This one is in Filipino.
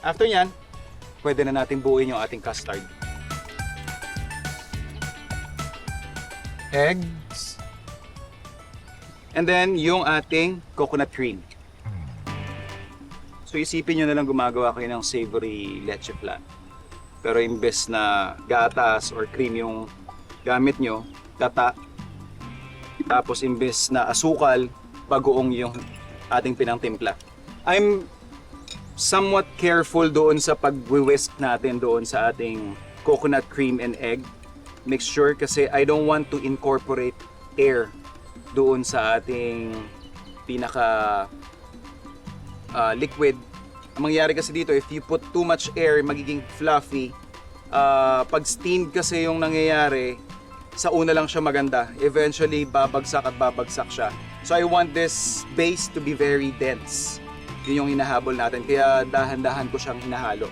After nyan, pwede na natin buuin yung ating custard. Eggs. And then, yung ating coconut cream. So isipin nyo na lang gumagawa kayo ng savory leche flan. Pero imbes na gatas or cream yung gamit nyo, gata. Tapos imbes na asukal, bagoong yung ating pinangtimpla. I'm somewhat careful doon sa pag-whisk natin doon sa ating coconut cream and egg mixture kasi I don't want to incorporate air doon sa ating pinaka liquid. Ang mangyayari kasi dito, if you put too much air, magiging fluffy. Pag steamed kasi yung nangyayari, sa una lang siya maganda. Eventually, babagsak at babagsak siya. So I want this base to be very dense. Yun yung hinahabol natin. Kaya dahan-dahan ko siyang hinahalo.